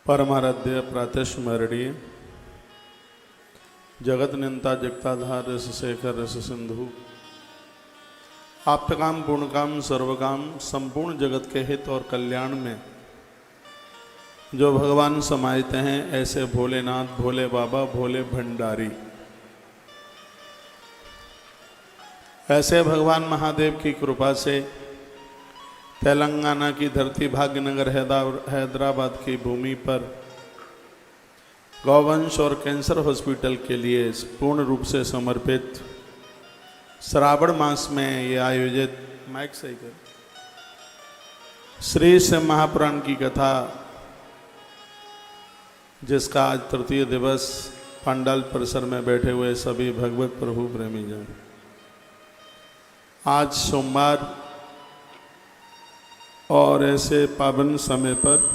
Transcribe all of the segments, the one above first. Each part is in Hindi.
परमाराध्य प्रातस्मरणीय जगत नियंता जगताधार रस शेखर रस सिंधु आप्तकाम पूर्णकाम सर्वकाम संपूर्ण जगत के हित और कल्याण में जो भगवान समाहित हैं ऐसे भोलेनाथ, भोले बाबा, भोले भंडारी, ऐसे भगवान महादेव की कृपा से तेलंगाना की धरती भाग्यनगर हैदराबाद की भूमि पर गौवंश और कैंसर हॉस्पिटल के लिए पूर्ण रूप से समर्पित श्रावण मास में ये आयोजित माइक सही कर श्री शिव महापुराण की कथा, जिसका आज तृतीय दिवस पंडाल परिसर में बैठे हुए सभी भगवत प्रभु प्रेमी जन, आज सोमवार और ऐसे पावन समय पर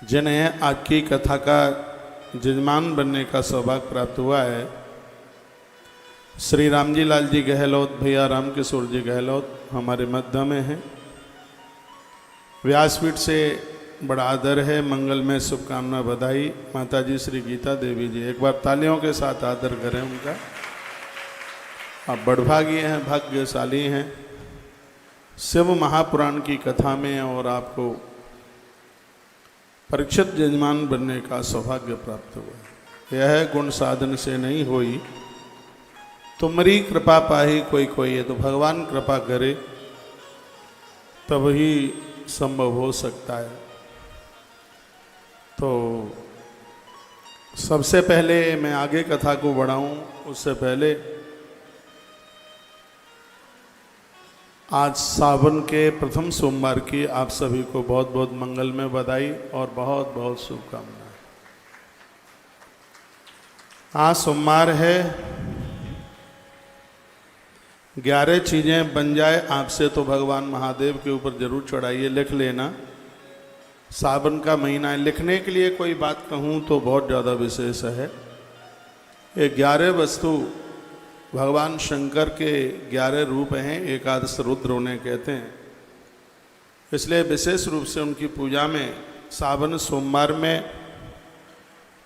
जिन्हें आज की कथा का जजमान बनने का सौभाग्य प्राप्त हुआ है, श्री रामजी लाल जी गहलोत, भैया रामकिशोर जी गहलोत हमारे मध्य में हैं। व्यासपीठ से बड़ा आदर है, मंगल में शुभकामना, बधाई। माता जी श्री गीता देवी जी, एक बार तालियों के साथ आदर करें उनका। आप बड़भागी हैं, भाग्यशाली हैं शिव महापुराण की कथा में, और आपको परीक्षित यजमान बनने का सौभाग्य प्राप्त हुआ। यह गुण साधन से नहीं होई, तुम्हारी कृपा पाही कोई कोई, है तो भगवान कृपा करे तब ही संभव हो सकता है। तो सबसे पहले मैं आगे कथा को बढ़ाऊं उससे पहले आज सावन के प्रथम सोमवार की आप सभी को बहुत बहुत मंगल में बधाई और बहुत बहुत शुभकामनाएं। आज सोमवार है, 11 चीजें बन जाए आपसे तो भगवान महादेव के ऊपर जरूर चढ़ाइए, लिख लेना। सावन का महीना है, लिखने के लिए कोई बात कहूँ तो बहुत ज़्यादा विशेष है। ये 11 वस्तु भगवान शंकर के 11 रूप हैं, एकादश रुद्र उन्हें कहते हैं, इसलिए विशेष रूप से उनकी पूजा में सावन सोमवार में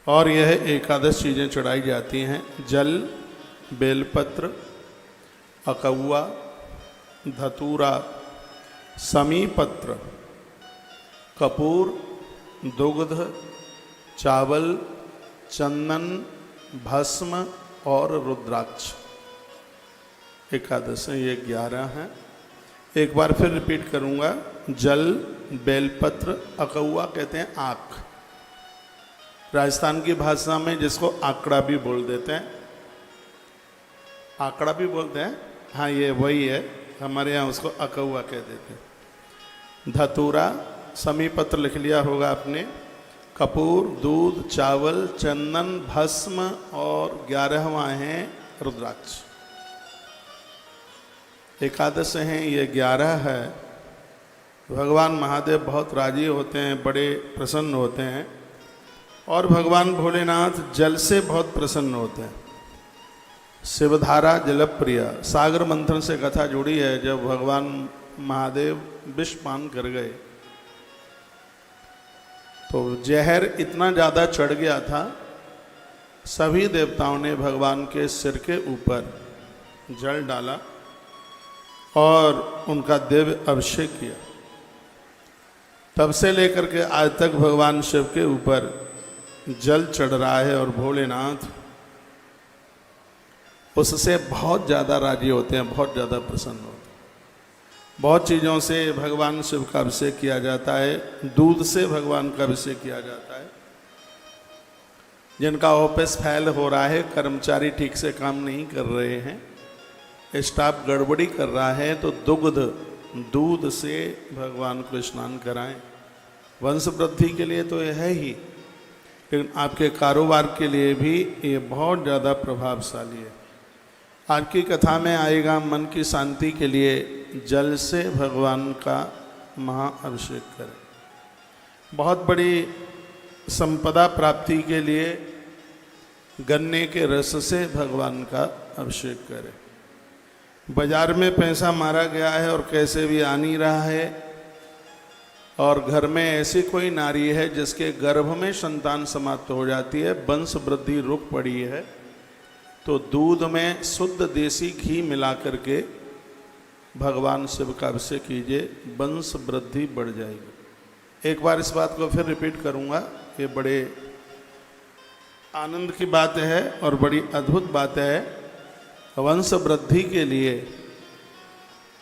और यह एकादश चीज़ें चढ़ाई जाती हैं। जल, बेलपत्र, अकौआ, धतूरा, समीपत्र, कपूर, दुग्ध, चावल, चंदन, भस्म और रुद्राक्ष। एकादश हैं, ये 11 हैं। एक बार फिर रिपीट करूंगा। जल, बेलपत्र, अकौआ कहते हैं आँख, राजस्थान की भाषा में जिसको आंकड़ा भी बोल देते हैं, आंकड़ा भी बोलते हैं, हाँ ये वही है, हमारे यहाँ उसको अकौआ कह देते हैं। धतूरा, समीपत्र लिख लिया होगा आपने, कपूर, दूध, चावल, चंदन, भस्म और 11वां है रुद्राक्ष। एकादश हैं, ये 11 है। भगवान महादेव बहुत राजी होते हैं, बड़े प्रसन्न होते हैं, और भगवान भोलेनाथ जल से बहुत प्रसन्न होते हैं। शिवधारा जलप्रिय, सागर मंथन से कथा जुड़ी है। जब भगवान महादेव विष पान कर गए तो जहर इतना ज़्यादा चढ़ गया था, सभी देवताओं ने भगवान के सिर के ऊपर जल डाला और उनका दिव्य अभिषेक किया। तब से लेकर के आज तक भगवान शिव के ऊपर जल चढ़ रहा है, और भोलेनाथ उससे बहुत ज़्यादा राजी होते हैं, बहुत ज़्यादा प्रसन्न होते हैं। बहुत चीज़ों से भगवान शिव का अभिषेक किया जाता है। दूध से भगवान का अभिषेक किया जाता है। जिनका ऑफिस फेल हो रहा है, कर्मचारी ठीक से काम नहीं कर रहे हैं, स्टाफ गड़बड़ी कर रहा है, तो दूध से भगवान को स्नान कराएं। वंश वृद्धि के लिए तो यह है ही, लेकिन आपके कारोबार के लिए भी ये बहुत ज़्यादा प्रभावशाली है। आज की कथा में आएगा, मन की शांति के लिए जल से भगवान का महाअभिषेक करें। बहुत बड़ी संपदा प्राप्ति के लिए गन्ने के रस से भगवान का अभिषेक करें। बाजार में पैसा मारा गया है और कैसे भी आ नहीं रहा है, और घर में ऐसी कोई नारी है जिसके गर्भ में संतान समाप्त हो जाती है, वंश वृद्धि रुक पड़ी है, तो दूध में शुद्ध देसी घी मिला करके भगवान शिव का अभिषेक कीजिए, वंश वृद्धि बढ़ जाएगी। एक बार इस बात को फिर रिपीट करूंगा, ये बड़े आनंद की बात है और बड़ी अद्भुत बात है। वंश वृद्धि के लिए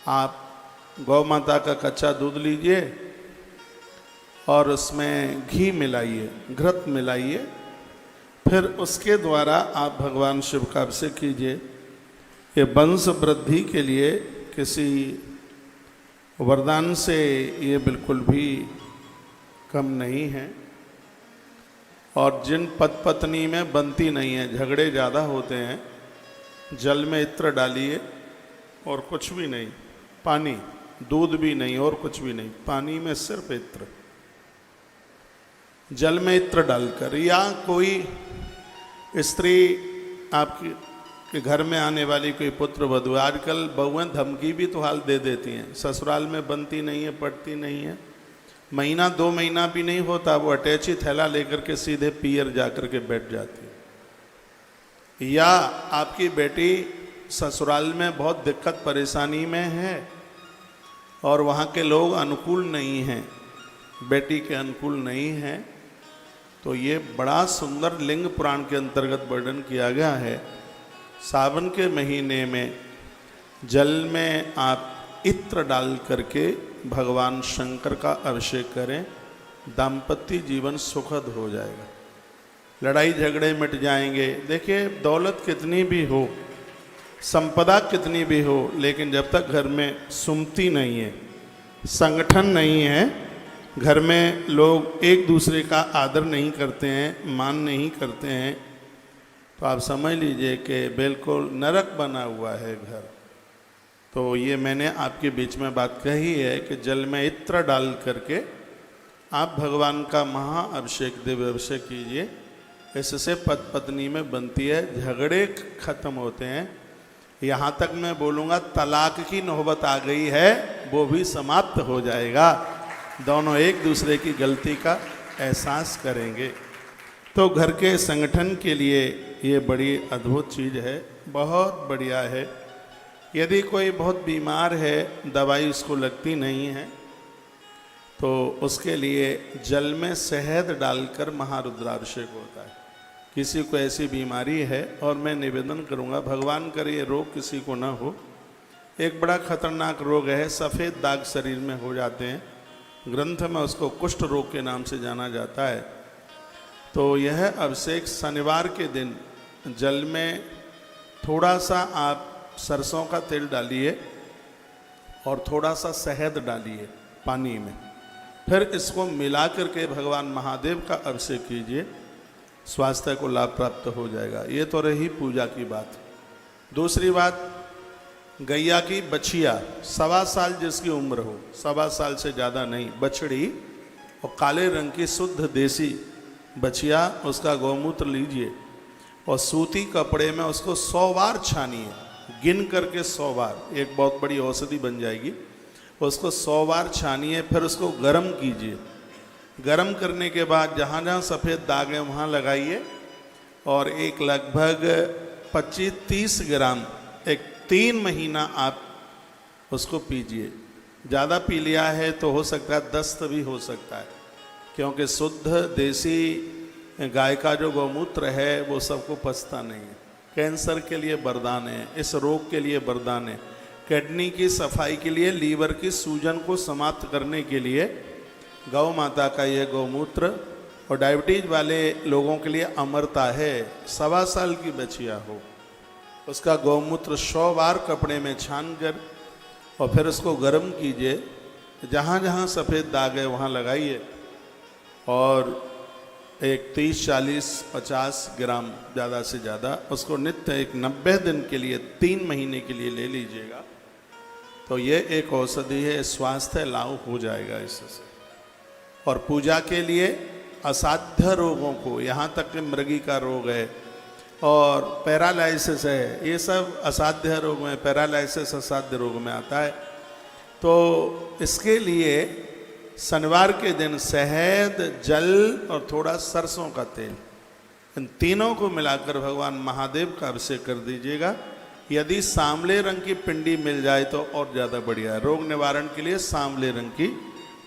आप गौ माता का कच्चा दूध लीजिए और उसमें घी मिलाइए, घृत मिलाइए, फिर उसके द्वारा आप भगवान शिव का अभिषेक कीजिए। ये वंश वृद्धि के लिए किसी वरदान से ये बिल्कुल भी कम नहीं है। और जिन पति पत्नी में बनती नहीं है, झगड़े ज़्यादा होते हैं, जल में इत्र डालिए और कुछ भी नहीं, पानी, दूध भी नहीं और कुछ भी नहीं, पानी में सिर्फ इत्र, जल में इत्र डालकर, या कोई स्त्री आपकी के घर में आने वाली कोई पुत्र वधू, आजकल बहुएं धमकी भी तो हाल दे देती हैं, ससुराल में बनती नहीं है, पड़ती नहीं है, महीना 2 महीना भी नहीं होता वो अटैची थैला लेकर के सीधे पियर जा कर के बैठ जाती है। या आपकी बेटी ससुराल में बहुत दिक्कत परेशानी में है और वहाँ के लोग अनुकूल नहीं हैं, बेटी के अनुकूल नहीं हैं, तो ये बड़ा सुंदर लिंग पुराण के अंतर्गत वर्णन किया गया है। सावन के महीने में जल में आप इत्र डाल करके भगवान शंकर का अभिषेक करें, दाम्पत्य जीवन सुखद हो जाएगा, लड़ाई झगड़े मिट जाएंगे। देखिए, दौलत कितनी भी हो, संपदा कितनी भी हो, लेकिन जब तक घर में सुमति नहीं है, संगठन नहीं है, घर में लोग एक दूसरे का आदर नहीं करते हैं, मान नहीं करते हैं, तो आप समझ लीजिए कि बिल्कुल नरक बना हुआ है घर। तो ये मैंने आपके बीच में बात कही है कि जल में इत्र डाल करके आप भगवान का महा अभिषेक, दिव्य अभिषेक कीजिए, इससे पति पत्नी में बनती है, झगड़े खत्म होते हैं। यहाँ तक मैं बोलूँगा तलाक की नौबत आ गई है, वो भी समाप्त हो जाएगा, दोनों एक दूसरे की गलती का एहसास करेंगे। तो घर के संगठन के लिए ये बड़ी अद्भुत चीज़ है, बहुत बढ़िया है। यदि कोई बहुत बीमार है, दवाई उसको लगती नहीं है, तो उसके लिए जल में शहद डालकर महारुद्राभिषेक होता है। किसी को ऐसी बीमारी है, और मैं निवेदन करूंगा, भगवान करे ये रोग किसी को ना हो, एक बड़ा खतरनाक रोग है, सफ़ेद दाग शरीर में हो जाते हैं, ग्रंथ में उसको कुष्ठ रोग के नाम से जाना जाता है। तो यह अभिषेक शनिवार के दिन जल में थोड़ा सा आप सरसों का तेल डालिए और थोड़ा सा शहद डालिए पानी में, फिर इसको मिला करके भगवान महादेव का अभिषेक कीजिए, स्वास्थ्य को लाभ प्राप्त हो जाएगा। ये तो रही पूजा की बात। दूसरी बात, गैया की बछिया, 1.25 साल जिसकी उम्र हो, 1.25 साल से ज़्यादा नहीं, बछड़ी, और काले रंग की शुद्ध देसी बछिया, उसका गौमूत्र लीजिए और सूती कपड़े में उसको 100 बार छानिए, गिन करके 100 बार, एक बहुत बड़ी औषधि बन जाएगी। उसको 100 बार छानिए, फिर उसको गर्म कीजिए, गर्म करने के बाद जहाँ जहाँ सफ़ेद दाग है वहाँ लगाइए, और एक लगभग 25-30 ग्राम एक 3 महीना आप उसको पीजिए। ज़्यादा पी लिया है तो हो सकता है दस्त भी हो सकता है, क्योंकि शुद्ध देसी गाय का जो गौमूत्र है वो सबको पचता नहीं है। कैंसर के लिए वरदान है, इस रोग के लिए वरदान है, किडनी की सफाई के लिए, लीवर की सूजन को समाप्त करने के लिए गौ माता का ये गौमूत्र, और डायबिटीज वाले लोगों के लिए अमरता है। 1.25 साल की बछिया हो, उसका गौमूत्र 100 बार कपड़े में छान कर और फिर उसको गर्म कीजिए, जहाँ जहाँ सफ़ेद दाग है वहाँ लगाइए, और एक 30-40-50 ग्राम ज़्यादा से ज़्यादा उसको नित्य एक 90 दिन के लिए 3 महीने के लिए ले लीजिएगा, तो ये एक औषधि है, स्वास्थ्य लाभ हो जाएगा इससे। और पूजा के लिए असाध्य रोगों को, यहाँ तक कि मृगी का रोग है और पैरालाइसिस है, ये सब असाध्य रोग में, पैरालाइसिस असाध्य रोग में आता है। तो इसके लिए शनिवार के दिन शहद, जल और थोड़ा सरसों का तेल, इन तीनों को मिलाकर भगवान महादेव का अभिषेक कर दीजिएगा। यदि सांवले रंग की पिंडी मिल जाए तो और ज़्यादा बढ़िया है। रोग निवारण के लिए सांवले रंग की,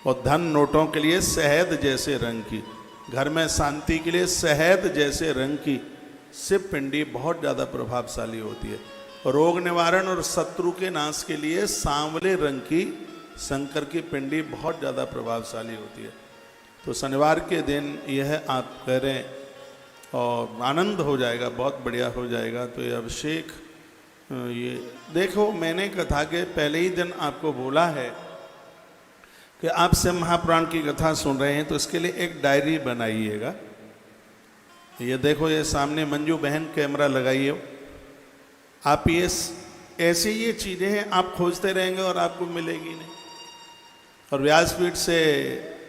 और धन नोटों के लिए शहद जैसे रंग की, घर में शांति के लिए शहद जैसे रंग की शिव पिंडी बहुत ज़्यादा प्रभावशाली होती है। रोग निवारण और शत्रु के नाश के लिए सांवले रंग की शंकर की पिंडी बहुत ज़्यादा प्रभावशाली होती है। तो शनिवार के दिन यह आप करें और आनंद हो जाएगा, बहुत बढ़िया हो जाएगा। तो ये अभिषेक, ये देखो, मैंने कथा के पहले ही दिन आपको बोला है कि आप शिव महापुराण की कथा सुन रहे हैं तो इसके लिए एक डायरी बनाइएगा। ये देखो, ये सामने मंजू बहन कैमरा लगाइए। आप ये ऐसी ये चीज़ें हैं, आप खोजते रहेंगे और आपको मिलेगी नहीं, और व्यासपीठ से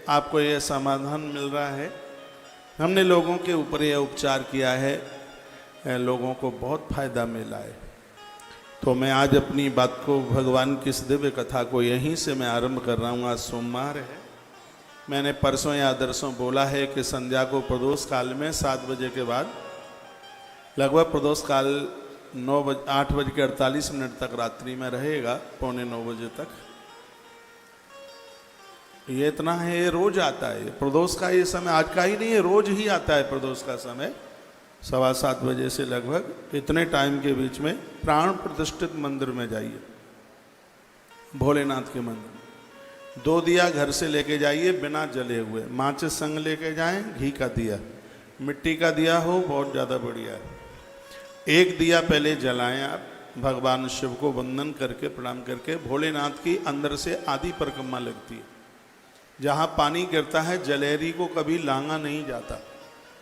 आपको ये समाधान मिल रहा है। हमने लोगों के ऊपर यह उपचार किया है, लोगों को बहुत फायदा मिला है। तो मैं आज अपनी बात को, भगवान की इस दिव्य कथा को यहीं से मैं आरंभ कर रहा हूँ। आज सोमवार है। मैंने परसों या दरसों बोला है कि संध्या को प्रदोष काल में 7 बजे के बाद, लगभग प्रदोष काल 8:48 तक रात्रि में रहेगा, 8:45 बजे तक। ये इतना है, ये रोज आता है प्रदोष का। ये समय आज का ही नहीं है, रोज ही आता है प्रदोष का समय। 7:15 बजे से लगभग इतने टाइम के बीच में प्राण प्रतिष्ठित मंदिर में जाइए, भोलेनाथ के मंदिर में। 2 दिया घर से लेके जाइए बिना जले हुए, माचिस संग लेके जाएं, घी का दिया, मिट्टी का दिया हो बहुत ज़्यादा बढ़िया है। 1 दिया पहले जलाएं आप, भगवान शिव को वंदन करके, प्रणाम करके। भोलेनाथ की अंदर से आधी परिक्रमा लगती है। जहाँ पानी गिरता है जलेहरी को कभी लांगा नहीं जाता।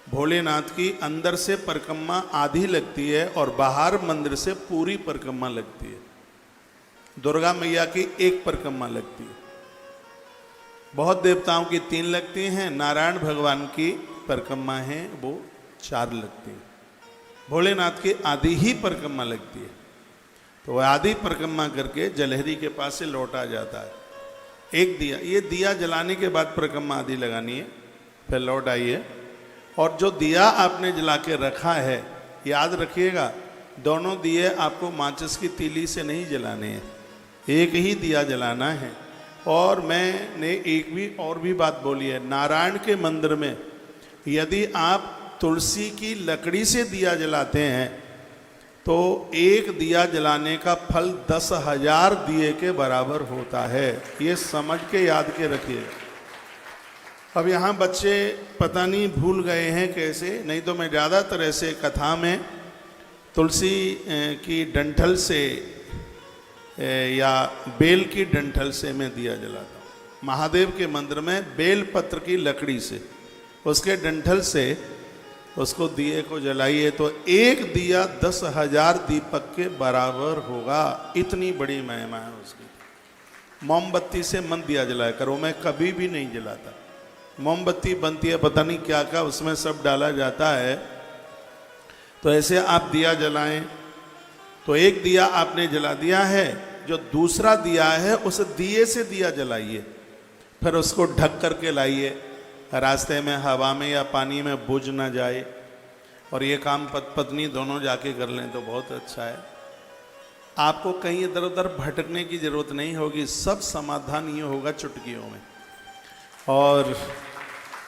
भोलेनाथ की अंदर से परिक्रमा आधी लगती है और बाहर मंदिर से पूरी परिक्रमा लगती है। दुर्गा मैया की 1 परिक्रमा लगती है। बहुत देवताओं की 3 लगती हैं। नारायण भगवान की परिक्रमा है वो 4 लगती है। भोलेनाथ की आधी ही परिक्रमा लगती है। तो वह आधी परिक्रमा करके जलहरी के पास से लौटा जाता है। 1 दिया, ये दिया जलाने के बाद परिक्रमा आधी लगानी है, फिर लौट आइए। और जो दिया आपने जला के रखा है, याद रखिएगा, दोनों दिए आपको माचिस की तीली से नहीं जलाने हैं, एक ही दिया जलाना है। और मैंने एक भी और भी बात बोली है, नारायण के मंदिर में यदि आप तुलसी की लकड़ी से दिया जलाते हैं तो 1 दिया जलाने का फल 10,000 दिए के बराबर होता है। ये समझ के याद के रखिए। अब यहाँ बच्चे पता नहीं भूल गए हैं कैसे, नहीं तो मैं ज़्यादातर ऐसे कथा में तुलसी की डंठल से या बेल की डंठल से मैं दिया जलाता हूँ। महादेव के मंदिर में बेल पत्र की लकड़ी से, उसके डंठल से उसको दिए को जलाइए तो 1 दिया 10,000 दीपक के बराबर होगा। इतनी बड़ी महिमा है उसकी। मोमबत्ती से मन दिया जलाया करो, मैं कभी भी नहीं जलाता। मोमबत्ती बनती है पता नहीं क्या क्या, उसमें सब डाला जाता है। तो ऐसे आप दिया जलाएं तो 1 दिया आपने जला दिया है, जो दूसरा दिया है उस दिए से दिया जलाइए, फिर उसको ढक करके लाइए, रास्ते में हवा में या पानी में बुझ ना जाए। और ये काम पत्नी दोनों जाके कर लें तो बहुत अच्छा है। आपको कहीं इधर उधर भटकने की जरूरत नहीं होगी, सब समाधान ये होगा चुटकियों में। और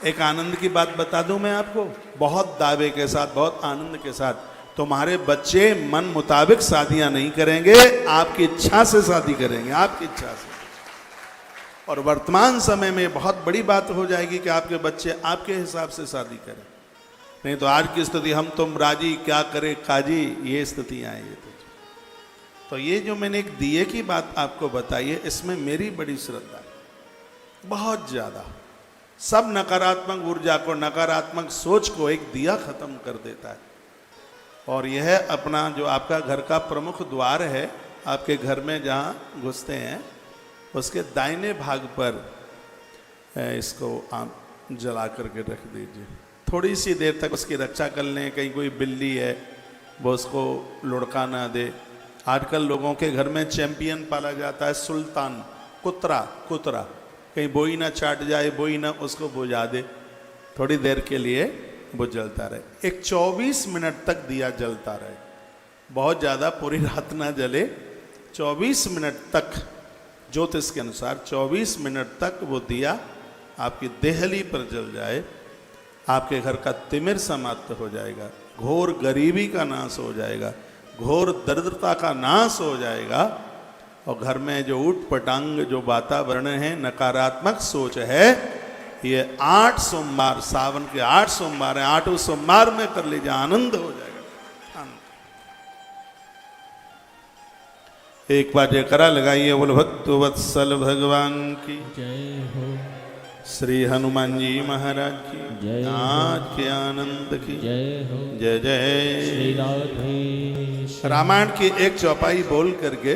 एक आनंद की बात बता दूं मैं आपको, बहुत दावे के साथ, बहुत आनंद के साथ, तुम्हारे बच्चे मन मुताबिक शादियां नहीं करेंगे, आपकी इच्छा से शादी करेंगे, आपकी इच्छा से। और वर्तमान समय में बहुत बड़ी बात हो जाएगी कि आपके बच्चे आपके हिसाब से शादी करें। नहीं तो आज की स्थिति हम तुम राजी क्या करे काजी, ये स्थिति आएगी। तो ये जो मैंने एक दिए की बात आपको बताई है, इसमें मेरी बड़ी श्रद्धा है, बहुत ज़्यादा। सब नकारात्मक ऊर्जा को, नकारात्मक सोच को एक दिया खत्म कर देता है। और यह अपना जो आपका घर का प्रमुख द्वार है, आपके घर में जहाँ घुसते हैं उसके दाहिने भाग पर इसको आप जला करके रख दीजिए। थोड़ी सी देर तक उसकी रक्षा कर लें, कहीं कोई बिल्ली है वो उसको लुढ़का ना दे। आजकल लोगों के घर में चैंपियन पाला जाता है, सुल्तान कुतरा, कहीं बोई ना चाट जाए, बोई ना उसको बुझा दे, थोड़ी देर के लिए वो जलता रहे। एक 24 मिनट तक दिया जलता रहे, बहुत ज़्यादा पूरी रात ना जले, 24 मिनट तक ज्योतिष के अनुसार 24 मिनट तक वो दिया आपकी देहली पर जल जाए, आपके घर का तिमिर समाप्त हो जाएगा, घोर गरीबी का नाश हो जाएगा, घोर दरिद्रता का नाश हो जाएगा, और घर में जो ऊट पटांग जो वातावरण है, नकारात्मक सोच है, ये 8 सोमवार, सावन के 8 सोमवार है, 8वें सोमवार में कर लीजिए, आनंद हो जाएगा। आनंद। एक बार जयकारा लगाइए, बोल भक्त वत्सल भगवान की जय हो, श्री हनुमान जी महाराज की जय हो, आज के आनंद की जय हो, जय जय। श्री राधे। रामायण की एक चौपाई बोल करके,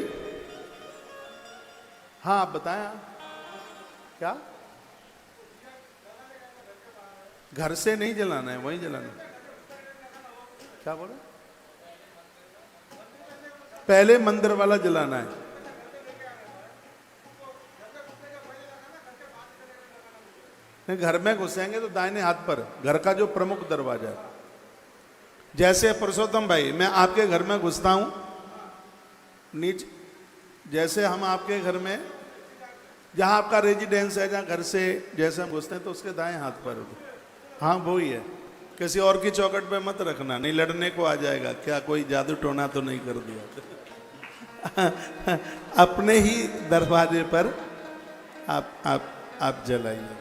हाँ आप बताएं, क्या घर से नहीं जलाना है, वहीं जलाना है, क्या बोले? पहले मंदिर वाला जलाना है। नहीं, घर में घुसेंगे तो दाहिने हाथ पर, घर का जो प्रमुख दरवाजा है। जैसे पुरुषोत्तम भाई, मैं आपके घर में घुसता हूं, नीचे जैसे हम आपके घर में, जहां आपका रेजिडेंस है, जहां घर से जैसे हम घुसते हैं, तो उसके दाएं हाथ पर, हाँ वो ही है। किसी और की चौखट पे मत रखना, नहीं लड़ने को आ जाएगा, क्या कोई जादू टोना तो नहीं कर दिया। अपने ही दरवाजे पर आप जलाइए।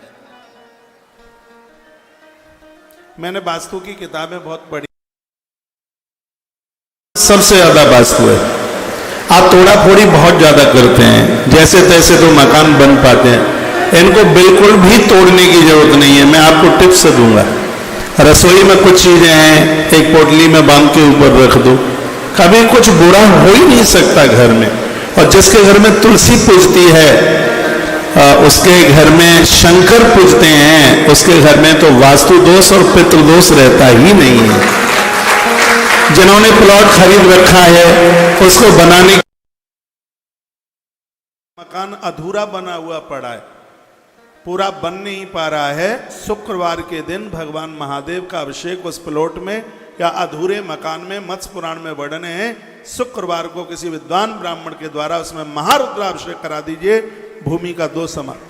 मैंने वास्तु की किताबें बहुत पढ़ी, सबसे ज्यादा वास्तु है। आप तोड़ा फोड़ी बहुत ज्यादा करते हैं, जैसे तैसे तो मकान बन पाते हैं, इनको बिल्कुल भी तोड़ने की जरूरत नहीं है। मैं आपको टिप्स दूंगा। रसोई में कुछ चीजें हैं, एक पोटली में बांध के ऊपर रख दो, कभी कुछ बुरा हो ही नहीं सकता घर में। और जिसके घर में तुलसी पूजती है, उसके घर में शंकर पूजते हैं, उसके घर में तो वास्तु दोष और पितृ दोष रहता ही नहीं है। जिन्होंने प्लॉट खरीद रखा है, उसको बनाने, मकान अधूरा बना हुआ पड़ा है, पूरा बन नहीं पा रहा है, शुक्रवार के दिन भगवान महादेव का अभिषेक उस प्लॉट में या अधूरे मकान में, मत्स्य पुराण में वर्णन है, शुक्रवार को किसी विद्वान ब्राह्मण के द्वारा उसमें महारुद्राभिषेक करा दीजिए, भूमि का दोष समाप्त,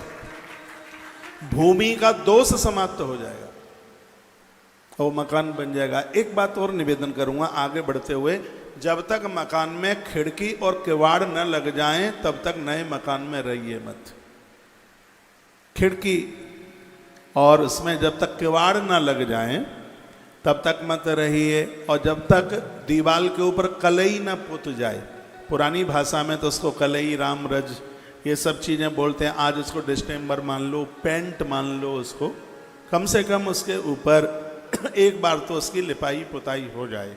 भूमि का दोष समाप्त हो जाएगा, वो मकान बन जाएगा। एक बात और निवेदन करूंगा आगे बढ़ते हुए, जब तक मकान में खिड़की और किवाड़ न लग जाएं, तब तक नए मकान में रहिए मत। खिड़की और उसमें जब तक किवाड़ न लग जाएं, तब तक मत रहिए। और जब तक दीवार के ऊपर कलई न पुत जाए, पुरानी भाषा में तो उसको कलई, राम रज, ये सब चीज़ें बोलते हैं, आज उसको डिस्टेम्बर मान लो, पेंट मान लो, उसको कम से कम उसके ऊपर एक बार तो उसकी लिपाई पुताई हो जाए।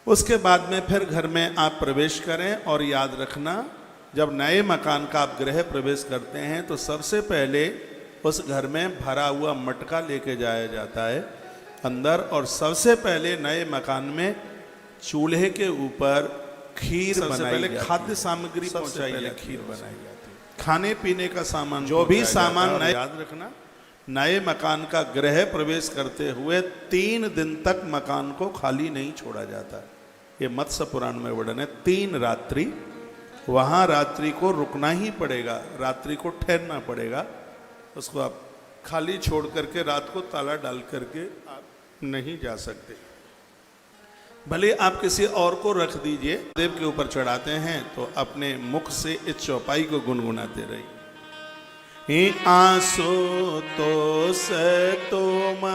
उसके बाद में फिर घर में आप प्रवेश करें। और याद रखना, जब नए मकान का आप गृह प्रवेश करते हैं, तो सबसे पहले उस घर में भरा हुआ मटका लेके जाया जाता है अंदर, और सबसे पहले नए मकान में चूल्हे के ऊपर खीर बनाई जाती है, खाद्य सामग्री पहुंचाई जाती है, खीर बनाई जाती है, खाने पीने का सामान, जो भी सामान नए, याद रखना, नए मकान का गृह प्रवेश करते हुए 3 दिन तक मकान को खाली नहीं छोड़ा जाता। ये मत्स्य पुराण में वर्णन है। 3 रात्रि वहाँ रात्रि को रुकना ही पड़ेगा, रात्रि को ठहरना पड़ेगा, उसको आप खाली छोड़ करके रात को ताला डाल करके आप नहीं जा सकते। भले आप किसी और को रख दीजिए, देव के ऊपर चढ़ाते हैं तो अपने मुख से इस चौपाई को गुनगुनाते रहिए। आंसू तो से तुम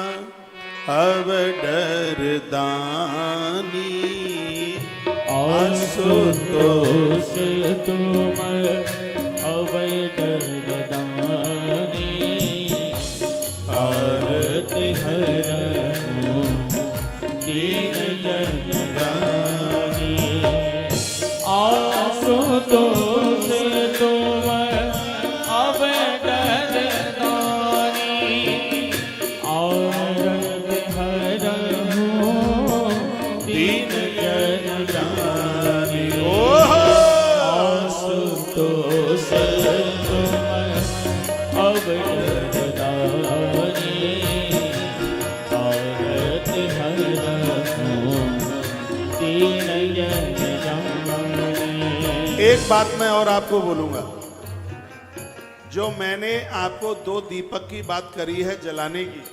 अब डर दानी, आंसू तो से तुम अब डर दानी, आरती हरहु दीन जनदानी, आंसू तो से तुम अब डर दानी, आरती हरहु दीन जनदानी, आंसू तो एक बात मैं और आपको बोलूंगा, जो मैंने आपको 2 दीपक की बात करी है जलाने की,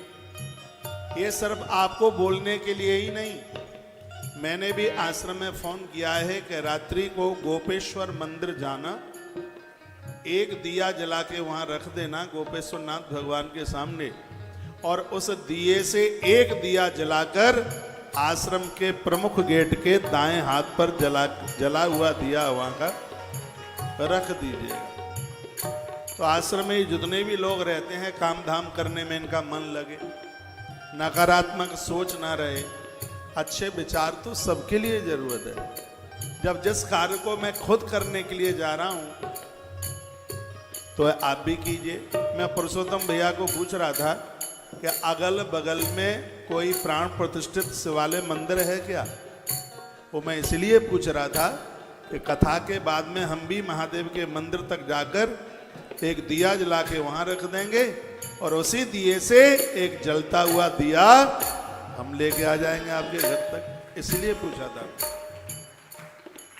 ये सिर्फ आपको बोलने के लिए ही नहीं, मैंने भी आश्रम में फोन किया है कि रात्रि को गोपेश्वर मंदिर जाना, एक दिया जला के वहां रख देना गोपेश्वर नाथ भगवान के सामने, और उस दिए से एक दिया जलाकर आश्रम के प्रमुख गेट के दाएं हाथ पर जला हुआ दिया वहां का रख दीजिएगा। तो आश्रम में जितने भी लोग रहते हैं, काम धाम करने में इनका मन लगे, नकारात्मक सोच ना रहे, अच्छे विचार तो सबके लिए जरूरत है। जब जिस कार्य को मैं खुद करने के लिए जा रहा हूं तो आप भी कीजिए। मैं पुरुषोत्तम भैया को पूछ रहा था कि अगल बगल में कोई प्राण प्रतिष्ठित शिवालय मंदिर है क्या? वो मैं इसलिए पूछ रहा था कि कथा के बाद में हम भी महादेव के मंदिर तक जाकर एक दिया जला के वहां रख देंगे, और उसी दिए से एक जलता हुआ दिया हम लेके आ जाएंगे आपके घर तक। इसलिए पूछा था।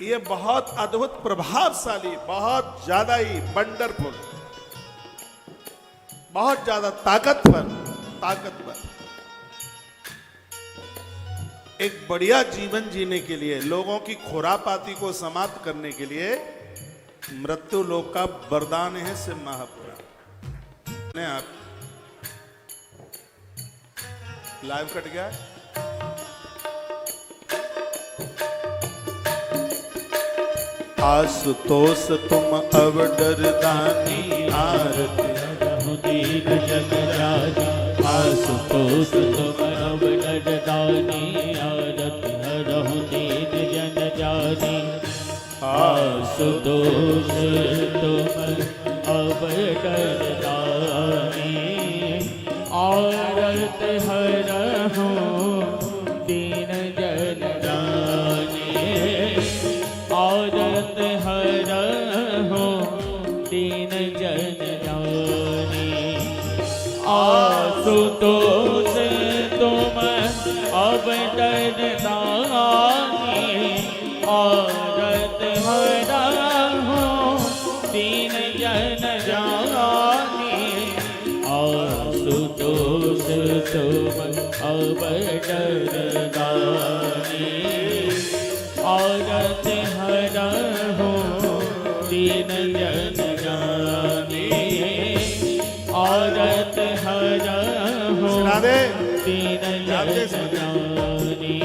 ये बहुत अद्भुत, प्रभावशाली, बहुत ज्यादा ही वंडरफुल, बहुत ज्यादा ताकतवर एक बढ़िया जीवन जीने के लिए, लोगों की खुरापाती को समाप्त करने के लिए मृत्यु लोक का वरदान है शिव महापुराण। ने आप लाइव कट गया। आशुतोष तुम अब डरदानी आरती दीन जन राजा, आशुतोष तुम अब डरदानी आरती हरहु दीन जन जानी। आशुतोष तुम अब डरदानी आरती हरहु दीन जन जानी। आरती हरहु दीन जन जानी। आशुतोष तुम अब डरदानी आरती हरहु दीन जन जानी। आशुतोष तुम अब डरदानी आरती हरहु दीन जन जानी। आरती हरहु दीन जन जानी।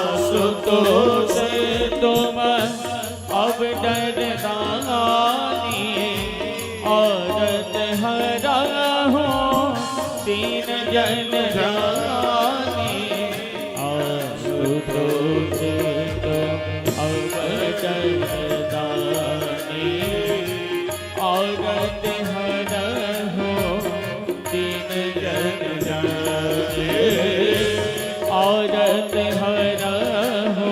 आशुतोष तुम अब डरदानी आरती हरहु दीन जन जानी। आशुतोष तुम अब डरदानी आरती हरहु दीन जन जानी। आरती हरहु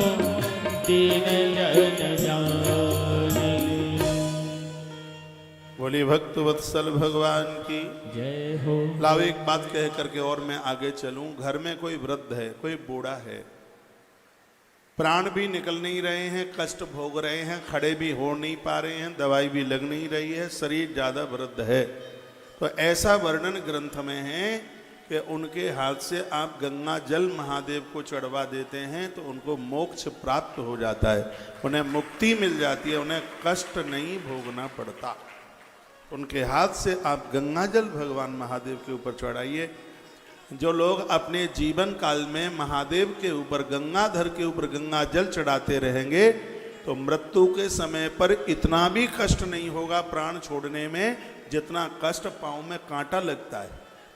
दीन जन जानी। बोली भक्त वत्सल भगवान की जय हो। लाओ एक बात कह करके और मैं आगे चलूं। घर में कोई वृद्ध है, कोई बूढ़ा है, प्राण भी निकल नहीं रहे हैं, कष्ट भोग रहे हैं, खड़े भी हो नहीं पा रहे हैं, दवाई भी लग नहीं रही है, शरीर ज़्यादा वृद्ध है, तो ऐसा वर्णन ग्रंथ में है कि उनके हाथ से आप गंगा जल महादेव को चढ़वा देते हैं तो उनको मोक्ष प्राप्त हो जाता है, उन्हें मुक्ति मिल जाती है, उन्हें कष्ट नहीं भोगना पड़ता। उनके हाथ से आप गंगा जल भगवान महादेव के ऊपर चढ़ाइए। जो लोग अपने जीवन काल में महादेव के ऊपर, गंगाधर के ऊपर गंगा जल चढ़ाते रहेंगे तो मृत्यु के समय पर इतना भी कष्ट नहीं होगा प्राण छोड़ने में जितना कष्ट पाँव में कांटा लगता है।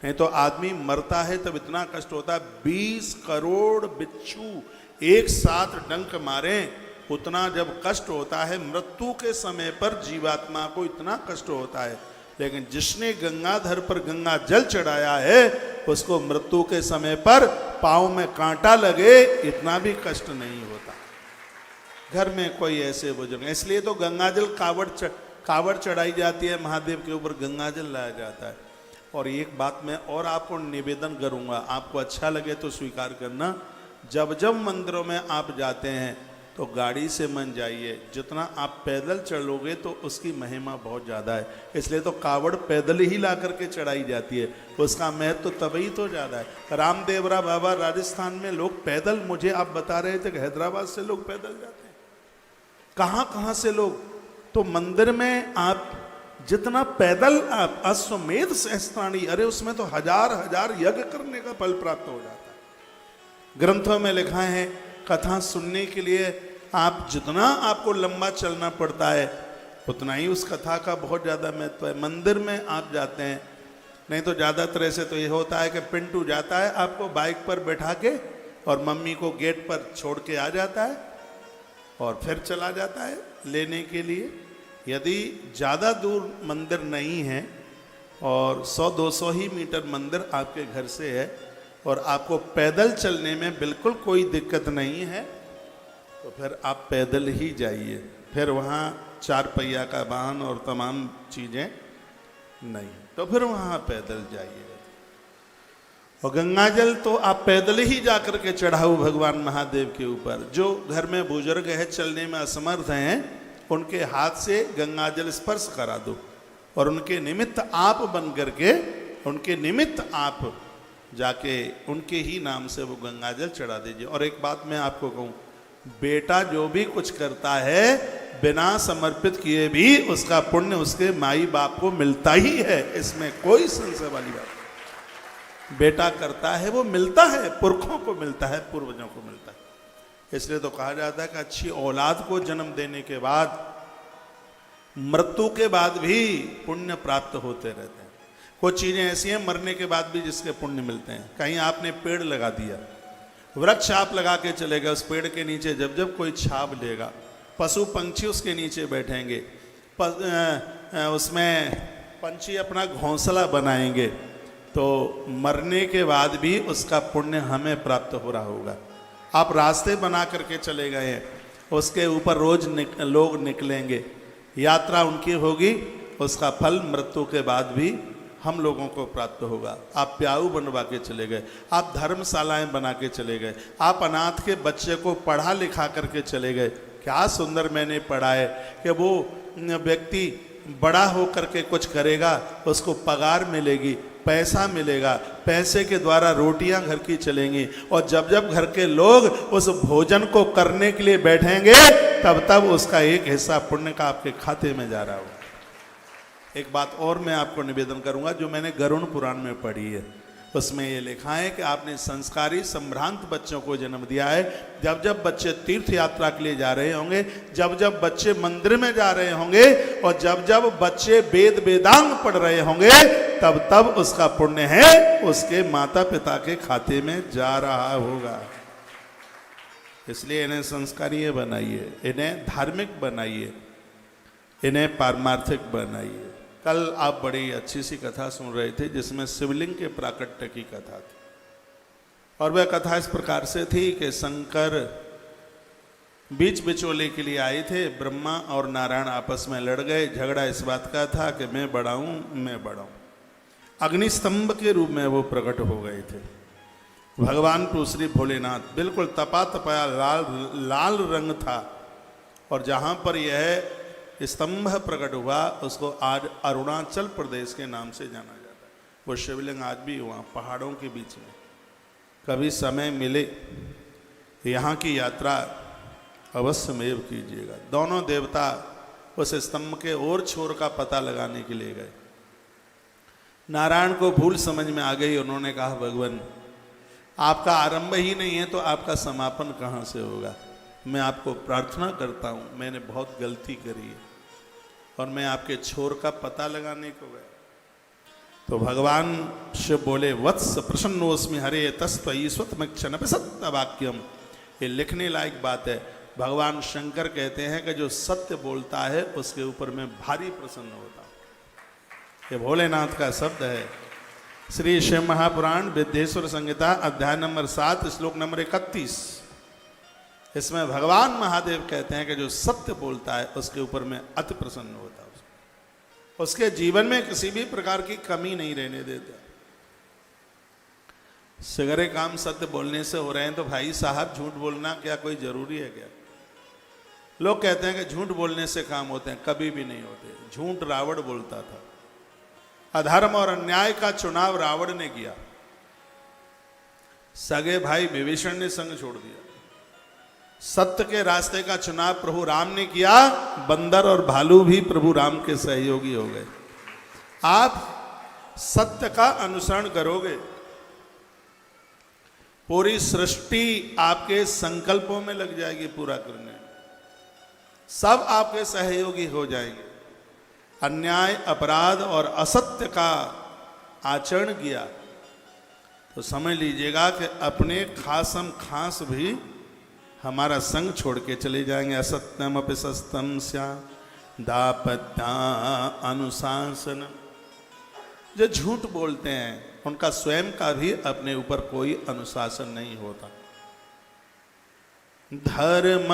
नहीं तो आदमी मरता है तब इतना कष्ट होता है, 20 करोड़ बिच्छू एक साथ डंक मारे उतना जब कष्ट होता है मृत्यु के समय पर जीवात्मा को इतना कष्ट होता है। लेकिन जिसने गंगाधर पर गंगा जल चढ़ाया है उसको मृत्यु के समय पर पाँव में कांटा लगे इतना भी कष्ट नहीं होता। घर में कोई ऐसे बुजुर्ग, इसलिए तो गंगाजल कावड़ चढ़ाई जाती है, महादेव के ऊपर गंगाजल लाया जाता है। और एक बात मैं और आपको निवेदन करूंगा, आपको अच्छा लगे तो स्वीकार करना, जब जब मंदिरों में आप जाते हैं तो गाड़ी से मन जाइए। जितना आप पैदल चलोगे तो उसकी महिमा बहुत ज़्यादा है, इसलिए तो कावड़ पैदल ही ला करके चढ़ाई जाती है, उसका महत्व तो तभी तो ज़्यादा है। रामदेवरा बाबा राजस्थान में लोग पैदल, मुझे आप बता रहे थे कि हैदराबाद से लोग पैदल जाते हैं, कहाँ कहाँ से लोग। तो मंदिर में आप जितना पैदल आप अश्वमेध सहस्त्राणी, अरे उसमें तो हजार हजार यज्ञ करने का फल प्राप्त हो जाता है। ग्रंथों में लिखा है कथा सुनने के लिए आप जितना आपको लंबा चलना पड़ता है उतना ही उस कथा का बहुत ज़्यादा महत्व है। मंदिर में आप जाते हैं, नहीं तो ज़्यादातर ऐसे तो ये होता है कि पिंटू जाता है आपको बाइक पर बैठा के और मम्मी को गेट पर छोड़ के आ जाता है और फिर चला जाता है लेने के लिए। यदि ज़्यादा दूर मंदिर नहीं है और 100-200 ही मीटर मंदिर आपके घर से है और आपको पैदल चलने में बिल्कुल कोई दिक्कत नहीं है, तो फिर आप पैदल ही जाइए। फिर वहाँ 4 पहिया का वाहन और तमाम चीज़ें नहीं, तो फिर वहाँ पैदल जाइए। और गंगा जल तो आप पैदल ही जा कर के चढ़ाओ भगवान महादेव के ऊपर। जो घर में बुजुर्ग है, चलने में असमर्थ हैं, उनके हाथ से गंगा जल स्पर्श करा दो और उनके निमित्त आप बन करके, उनके निमित्त आप जाके उनके ही नाम से वो गंगा जल चढ़ा दीजिए। और एक बात मैं आपको कहूँ, बेटा जो भी कुछ करता है बिना समर्पित किए भी उसका पुण्य उसके माई बाप को मिलता ही है, इसमें कोई संशय वाली बात नहीं। बेटा करता है वो मिलता है, पुरखों को मिलता है, पूर्वजों को मिलता है। इसलिए तो कहा जाता है कि अच्छी औलाद को जन्म देने के बाद मृत्यु के बाद भी पुण्य प्राप्त होते रहते हैं। कुछ चीजें ऐसी हैं मरने के बाद भी जिसके पुण्य मिलते हैं। कहीं आपने पेड़ लगा दिया, वृक्ष आप लगा के चले गए, उस पेड़ के नीचे जब जब कोई छाप लेगा, पशु पंछी उसके नीचे बैठेंगे, उसमें पंछी अपना घोंसला बनाएंगे, तो मरने के बाद भी उसका पुण्य हमें प्राप्त हो रहा होगा। आप रास्ते बना करके चले गए हैं, उसके ऊपर रोज लोग निकलेंगे, यात्रा उनकी होगी, उसका फल मृत्यु के बाद भी हम लोगों को प्राप्त होगा। आप प्याऊ बनवा के चले गए, आप धर्मशालाएं बना के चले गए, आप अनाथ के बच्चे को पढ़ा लिखा करके चले गए। क्या सुंदर मैंने पढ़ा है कि वो व्यक्ति बड़ा हो करके कुछ करेगा, उसको पगार मिलेगी, पैसा मिलेगा, पैसे के द्वारा रोटियां घर की चलेंगी, और जब जब घर के लोग उस भोजन को करने के लिए बैठेंगे तब तब उसका एक हिस्सा पुण्य का आपके खाते में जा रहा होगा। एक बात और मैं आपको निवेदन करूंगा जो मैंने गरुड़ पुराण में पढ़ी है, उसमें ये लिखा है कि आपने संस्कारी संभ्रांत बच्चों को जन्म दिया है। जब जब बच्चे तीर्थ यात्रा के लिए जा रहे होंगे, जब जब बच्चे मंदिर में जा रहे होंगे, और जब जब बच्चे वेद वेदांग पढ़ रहे होंगे, तब तब उसका पुण्य है उसके माता पिता के खाते में जा रहा होगा। इसलिए इन्हें संस्कारीय बनाइए, इन्हें धार्मिक बनाइए, इन्हें पारमार्थिक बनाइए। कल आप बड़ी अच्छी सी कथा सुन रहे थे जिसमें शिवलिंग के प्राकट्य की कथा थी, और वह कथा इस प्रकार से थी कि शंकर बीच बिचौले के लिए आए थे, ब्रह्मा और नारायण आपस में लड़ गए। झगड़ा इस बात का था कि मैं बड़ा हूं, मैं बड़ा हूं। अग्निस्तंभ के रूप में वो प्रकट हो गए थे। भगवान तो श्री भोलेनाथ बिल्कुल तपा तपाया लाल रंग था, और जहां पर यह स्तंभ प्रकट हुआ उसको आज अरुणाचल प्रदेश के नाम से जाना जाता है। वो शिवलिंग आज भी वहाँ पहाड़ों के बीच में, कभी समय मिले यहाँ की यात्रा अवश्यमेव कीजिएगा। दोनों देवता उस स्तंभ के और छोर का पता लगाने के लिए गए। नारायण को भूल समझ में आ गई, उन्होंने कहा भगवान आपका आरंभ ही नहीं है तो आपका समापन कहाँ से होगा। मैं आपको प्रार्थना करता हूँ, मैंने बहुत गलती करी है और मैं आपके छोर का पता लगाने को गया। तो भगवान शिव बोले वत्स प्रसन्नोस्मि हरे तस्त्वयि स्वतमक्षण सत्य वाक्यम। ये लिखने लायक बात है। भगवान शंकर कहते हैं कि जो सत्य बोलता है उसके ऊपर मैं भारी प्रसन्न होता हूँ। ये भोलेनाथ का शब्द है। श्री शिव महापुराण विद्येश्वर संहिता अध्याय नंबर 7 श्लोक नंबर 31, इसमें भगवान महादेव कहते हैं कि जो सत्य बोलता है उसके ऊपर मैं अति प्रसन्न होता हूँ, उसके जीवन में किसी भी प्रकार की कमी नहीं रहने देता। सगरे काम सत्य बोलने से हो रहे हैं तो भाई साहब झूठ बोलना क्या कोई जरूरी है क्या? लोग कहते हैं कि झूठ बोलने से काम होते हैं, कभी भी नहीं होते। झूठ रावण बोलता था। अधर्म और अन्याय का चुनाव रावण ने किया, सगे भाई विभीषण ने संग छोड़ दिया। सत्य के रास्ते का चुनाव प्रभु राम ने किया, बंदर और भालू भी प्रभु राम के सहयोगी हो गए। आप सत्य का अनुसरण करोगे, पूरी सृष्टि आपके संकल्पों में लग जाएगी पूरा करने, सब आपके सहयोगी हो जाएंगे। अन्याय, अपराध और असत्य का आचरण किया तो समझ लीजिएगा कि अपने खासम खास भी हमारा संग छोड़ के चले जाएंगे। असत्यम अपि सत्यम स्या दापत्या अनुशासन। जो झूठ बोलते हैं उनका स्वयं का भी अपने ऊपर कोई अनुशासन नहीं होता। धर्म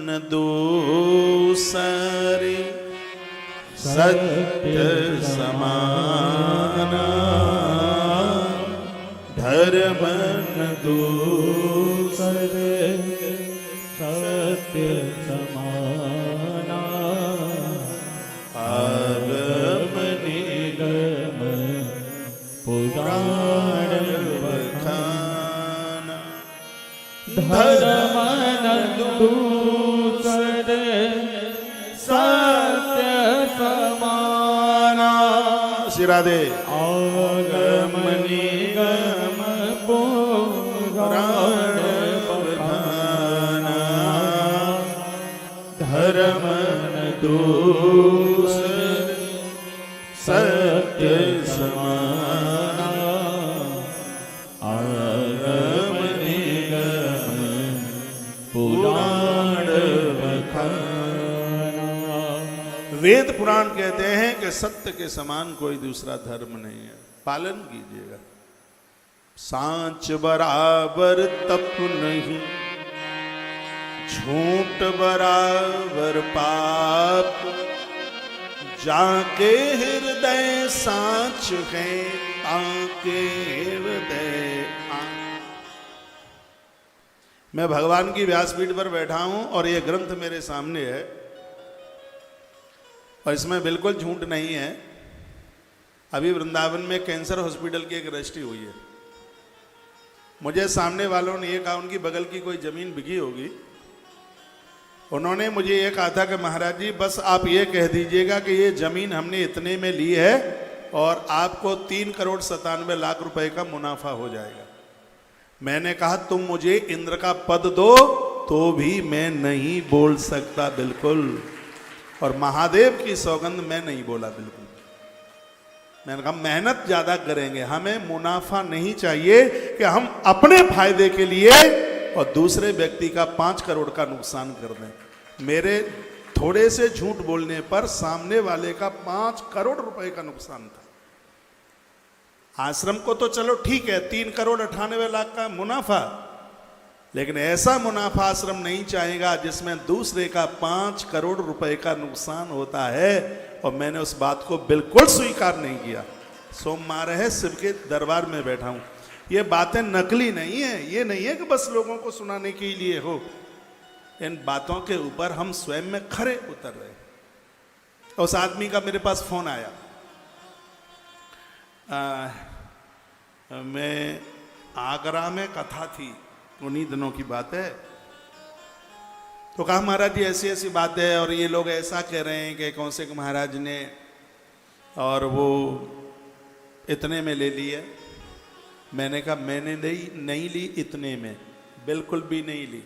न दूसरे सत्य समाना, धर्म न दूसरे सत्य समाना, आगम निगम पुराण बखाना। धर्म न दूसरे सत्य समाना, राधे। आगम निगम पुराण बखाना, धर्म न दूसरे सत्य समाना, आगम निगम पुराण बखाना। वेद पुराण कहते हैं कि सत्य के समान कोई दूसरा धर्म नहीं है, पालन कीजिएगा। सांच बराबर तप नहीं, झूठ बराबर पाप, जाके हृदय सांच है आके हृदय आंख। मैं भगवान की व्यासपीठ पर बैठा हूं और ये ग्रंथ मेरे सामने है और इसमें बिल्कुल झूठ नहीं है। अभी वृंदावन में कैंसर हॉस्पिटल की एक रजिस्ट्री हुई है। मुझे सामने वालों ने ये कहा उनकी बगल की कोई जमीन बिकी होगी। उन्होंने मुझे ये कहा था कि महाराज जी बस आप ये कह दीजिएगा कि ये जमीन हमने इतने में ली है और आपको 3,97,00,000 रुपए का मुनाफा हो जाएगा। मैंने कहा तुम मुझे इंद्र का पद दो तो भी मैं नहीं बोल सकता बिल्कुल, और महादेव की सौगंध मैं नहीं बोला बिल्कुल। मैंने कहा मेहनत ज्यादा करेंगे, हमें मुनाफा नहीं चाहिए कि हम अपने फायदे के लिए और दूसरे व्यक्ति का 5 करोड़ का नुकसान कर दें। मेरे थोड़े से झूठ बोलने पर सामने वाले का 5 करोड़ रुपए का नुकसान था। आश्रम को तो चलो ठीक है 3,98,00,000 का मुनाफा, लेकिन ऐसा मुनाफा आश्रम नहीं चाहेगा जिसमें दूसरे का 5 करोड़ रुपए का नुकसान होता है। और मैंने उस बात को बिल्कुल स्वीकार नहीं किया। सोमवार है, शिव के दरबार में बैठा हूं। ये बातें नकली नहीं है, ये नहीं है कि बस लोगों को सुनाने के लिए हो। इन बातों के ऊपर हम स्वयं में खरे उतर रहे। उस आदमी का मेरे पास फोन आया, मैं आगरा में कथा थी, उन्हीं दिनों की बात है। तो कहा महाराज जी ऐसी ऐसी बात है और ये लोग ऐसा कह रहे हैं कि कौशिक महाराज ने और वो इतने में ले ली है। मैंने कहा मैंने नहीं ली इतने में, बिल्कुल भी नहीं ली।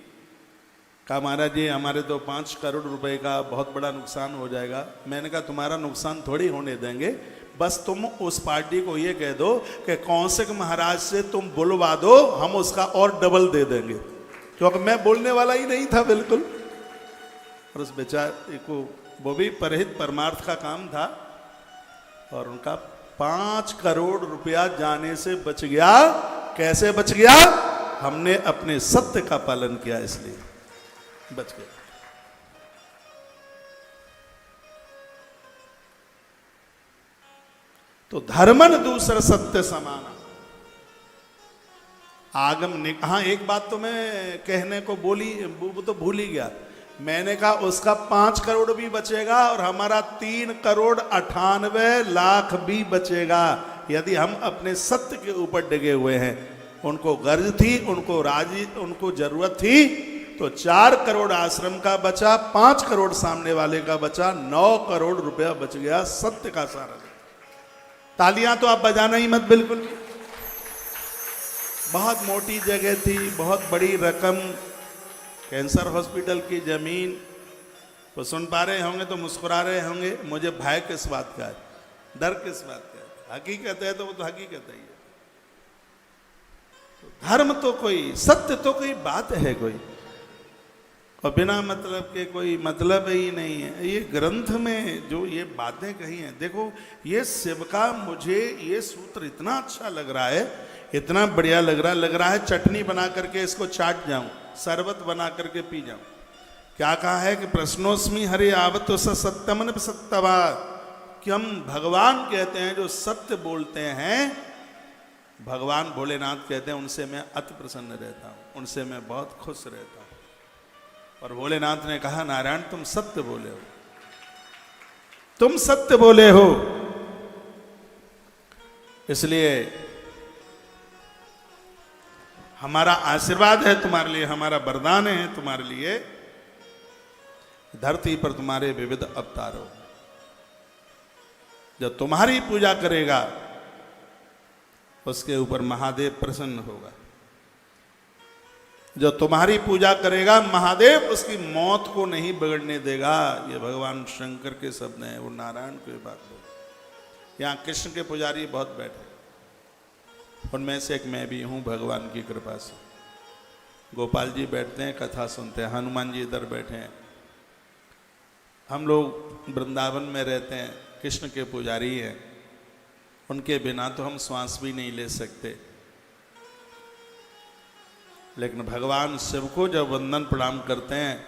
कहा महाराज जी हमारे तो 5 करोड़ रुपए का बहुत बड़ा नुकसान हो जाएगा। मैंने कहा तुम्हारा नुकसान थोड़ी होने देंगे, बस तुम उस पार्टी को ये कह दो कि कौशिक महाराज से तुम बुलवा दो, हम उसका और डबल दे देंगे, क्योंकि मैं बोलने वाला ही नहीं था बिल्कुल। और उस बेचारे को वो भी परहित परमार्थ का काम था और उनका 5 करोड़ रुपया जाने से बच गया। कैसे बच गया? हमने अपने सत्य का पालन किया, इसलिए बच गया। तो धर्मन दूसरा सत्य समाना आगम ने। हाँ एक बात तो मैं कहने को बोली, वो तो भूल ही गया मैंने कहा उसका 5 करोड़ भी बचेगा और हमारा 3,98,00,000 भी बचेगा, यदि हम अपने सत्य के ऊपर डिगे हुए हैं। उनको गर्ज थी, उनको जरूरत थी, तो 4 करोड़ आश्रम का बचा, 5 करोड़ सामने वाले का बचा, 9 करोड़ रुपया बच गया सत्य का सारा। तालियां तो आप बजाना ही मत बिल्कुल भी। बहुत मोटी जगह थी, बहुत बड़ी रकम, कैंसर हॉस्पिटल की जमीन। तो सुन पा रहे होंगे तो मुस्कुरा रहे होंगे, मुझे भय किस बात का है, डर किस बात का है? हकीकत है तो वो तो हकीकत है। तो धर्म तो कोई, सत्य तो कोई बात है कोई, और बिना मतलब के कोई मतलब ही नहीं है। ये ग्रंथ में जो ये बातें कही हैं, देखो ये शिव का, मुझे ये सूत्र इतना अच्छा लग रहा है, इतना बढ़िया लग रहा है चटनी बना करके इसको चाट जाऊं, शरबत बना करके पी जाऊं। क्या कहा है कि प्रश्नोस्मि हरे आवत सत्यमन सत्यवा, कि हम भगवान कहते हैं जो सत्य बोलते हैं, भगवान भोलेनाथ कहते हैं उनसे मैं अति प्रसन्न रहता हूं, उनसे मैं बहुत खुश रहता हूं। और भोलेनाथ ने कहा नारायण तुम सत्य बोले हो, तुम सत्य बोले हो, इसलिए हमारा आशीर्वाद है तुम्हारे लिए, हमारा वरदान है तुम्हारे लिए, धरती पर तुम्हारे विविध अवतार हो। जब तुम्हारी पूजा करेगा उसके ऊपर महादेव प्रसन्न होगा, जो तुम्हारी पूजा करेगा महादेव उसकी मौत को नहीं बिगड़ने देगा। ये भगवान शंकर के शब्द हैं, वो नारायण की बात बोल। यहाँ कृष्ण के पुजारी बहुत बैठे, उनमें से एक मैं भी हूँ भगवान की कृपा से। गोपाल जी बैठते हैं कथा सुनते हैं, हनुमान जी इधर बैठे हैं। हम लोग वृंदावन में रहते हैं, कृष्ण के पुजारी हैं, उनके बिना तो हम श्वास भी नहीं ले सकते। लेकिन भगवान शिव को जब वंदन प्रणाम करते हैं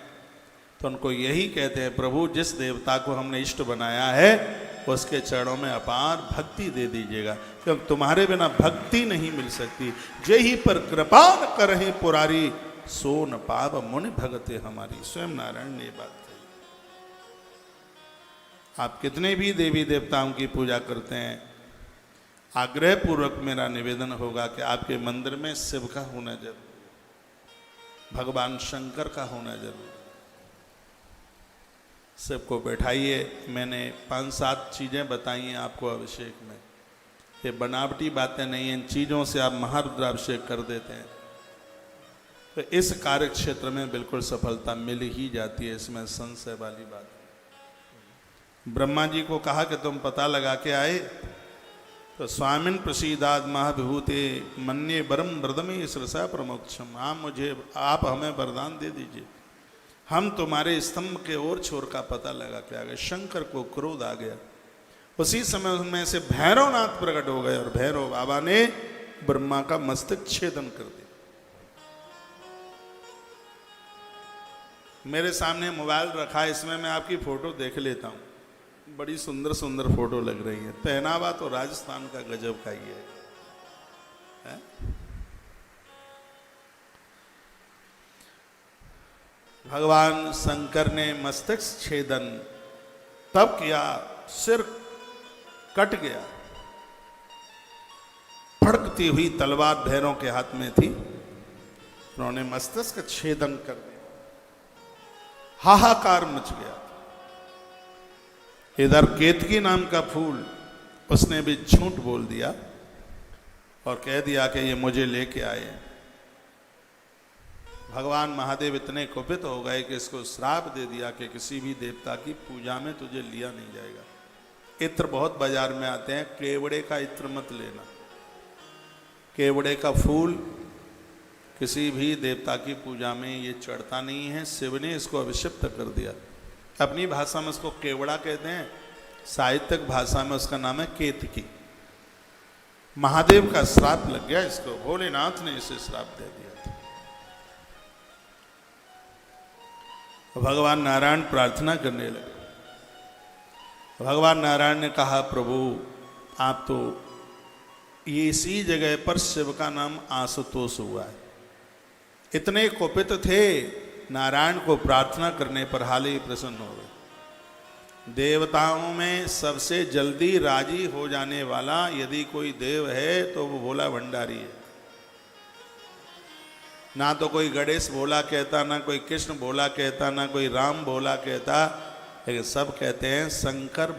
तो उनको यही कहते हैं, प्रभु जिस देवता को हमने इष्ट बनाया है उसके चरणों में अपार भक्ति दे दीजिएगा, क्योंकि तुम्हारे बिना भक्ति नहीं मिल सकती। जेहि पर कृपा न करहि पुरारी, सो न पाव मुनि भगते हमारी। स्वयं नारायण ने बात कही। आप कितने भी देवी देवताओं की पूजा करते हैं, आग्रह पूर्वक मेरा निवेदन होगा कि आपके मंदिर में शिव का होना जरूर, भगवान शंकर का होना जरूर। शिव को बैठाइए। मैंने 5-7 चीजें बताई हैं आपको अभिषेक में, ये बनावटी बातें नहीं हैं, इन चीजों से आप महारुद्राभिषेक कर देते हैं तो इस कार्य क्षेत्र में बिल्कुल सफलता मिल ही जाती है, इसमें संशय वाली बात है। ब्रह्मा जी को कहा कि तुम पता लगा के आए, तो स्वामिन प्रसीदाद महाविभूते मन्ये वरम वरदमे सरसा प्रमोक्षम, आप हमें वरदान दे दीजिए, हम तुम्हारे स्तंभ के ओर छोर का पता लगा के आ गए। शंकर को क्रोध आ गया, उसी समय उनमें से भैरवनाथ प्रकट हो गए और भैरव बाबा ने ब्रह्मा का मस्तक छेदन कर दिया। मेरे सामने मोबाइल रखा है, इसमें मैं आपकी फोटो देख लेता हूँ, बड़ी सुंदर सुंदर फोटो लग रही है। पहनावा तो राजस्थान का गजब का ही है? भगवान शंकर ने मस्तक छेदन तब किया, सिर कट गया, फड़कती हुई तलवार भैरव के हाथ में थी, उन्होंने मस्तक का छेदन कर दिया, हाहाकार मच गया। इधर केतकी नाम का फूल, उसने भी झूठ बोल दिया और कह दिया कि ये मुझे लेके आए। भगवान महादेव इतने कुपित हो गए कि इसको श्राप दे दिया कि किसी भी देवता की पूजा में तुझे लिया नहीं जाएगा। इत्र बहुत बाजार में आते हैं, केवड़े का इत्र मत लेना, केवड़े का फूल किसी भी देवता की पूजा में ये चढ़ता नहीं है। शिव ने इसको अभिषिक्त कर दिया। अपनी भाषा में उसको केवड़ा कहते हैं, साहित्यिक भाषा में उसका नाम है केतकी। महादेव का श्राप लग गया इसको, भोलेनाथ ने इसे श्राप दे दिया। भगवान नारायण प्रार्थना करने लगे। भगवान नारायण ने कहा, प्रभु आप तो ये इसी जगह पर शिव का नाम आशुतोष हुआ है। इतने कुपित थे नारायण को प्रार्थना करने पर हाल ही प्रसन्न हो गए। देवताओं में सबसे जल्दी राजी हो जाने वाला यदि कोई देव है तो वो भोला भंडारी है। ना तो कोई गणेश भोला कहता, ना कोई कृष्ण भोला कहता, ना कोई राम भोला कहता, लेकिन सब कहते हैं शंकर